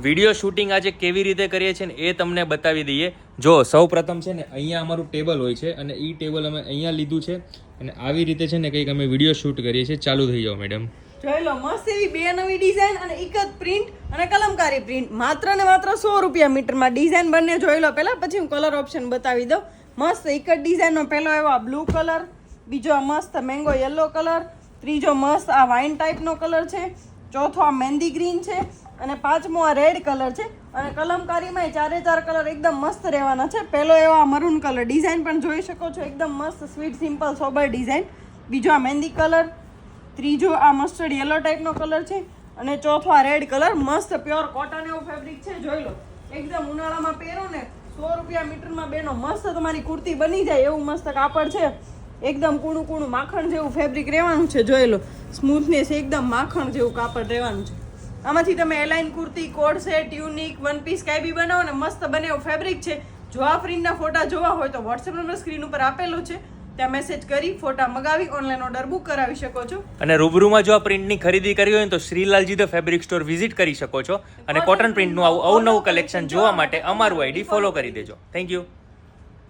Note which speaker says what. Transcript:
Speaker 1: Video shooting આજે કેવી રીતે કરીએ છીએ ને એ તમને બતાવી દઈએ. જો સૌ પ્રથમ છે ને અહીંયા અમારું ટેબલ હોય છે અને એ ટેબલ અમે અહીંયા લીધું છે અને આવી રીતે છે ને કંઈક અમે વિડીયો શૂટ કરીએ છીએ. ચાલુ થઈ જાઓ મેડમ.
Speaker 2: જોઈ લો મસ્ત એવી બે નવી ડિઝાઇન અને એક જ પ્રિન્ટ અને કલમકારી પ્રિન્ટ માત્ર ને માત્ર 100 રૂપિયા મીટરમાં. ડિઝાઇન બંને જોઈ લો પહેલા, પછી હું કલર ઓપ્શન બતાવી દઉં. મસ્ત એક જ ડિઝાઇનનો પહેલો એવો આ બ્લુ કલર, બીજો આ મસ્ત મેંગો યલો કલર, ત્રીજો મસ્ત આ વાઇન ટાઈપનો કલર છે, ચોથો આ મહેંદી ગ્રીન છે અને પાંચમો આ રેડ કલર છે. અને કલમકારીમાં ચારે ચાર કલર એકદમ મસ્ત રહેવાના છે. પહેલો એવો આ મરૂન કલર, ડિઝાઇન પણ જોઈ શકો છો એકદમ મસ્ત સ્વીટ સિમ્પલ સોબર ડિઝાઇન. બીજો આ મહેંદી કલર, ત્રીજો આ મસ્ટર્ડ યલો ટાઈપનો કલર છે અને ચોથો આ રેડ કલર. મસ્ત પ્યોર કોટન એવું ફેબ્રિક છે. જોઈ લો એકદમ ઉનાળામાં પહેરો ને 100 રૂપિયા મીટરમાં બેનો મસ્ત તમારી કુર્તી બની જાય એવું મસ્ત કાપડ છે. એકદમ કૂણું કૂણું માખણ જેવું ફેબ્રિક રહેવાનું છે. જોઈ લો સ્મૂથનેસ એકદમ માખણ જેવું કાપડ રહેવાનું છે. આમાંથી તમે A line kurti, coord set, tunic, one piece કાંઈ બી બનાવો ને મસ્ત બને એવું ફેબ્રિક છે. જો આ પ્રિન્ટના ફોટા જોવા હોય તો વોટ્સએપ નંબર સ્ક્રીન ઉપર આપેલો છે, ત્યાં મેસેજ કરી ફોટા મગાવી ઓનલાઈન ઓર્ડર બુક કરાવી શકો છો.
Speaker 1: અને રૂબરૂમાં જો આ પ્રિન્ટની ખરીદી કરવી હોય તો શ્રીલાલજી ધ ફેબ્રિક સ્ટોર વિઝિટ કરી શકો છો. અને કોટન પ્રિન્ટનું આવું અવનવું કલેક્શન જોવા માટે અમારું આઈડી ફોલો કરી દેજો. Thank you.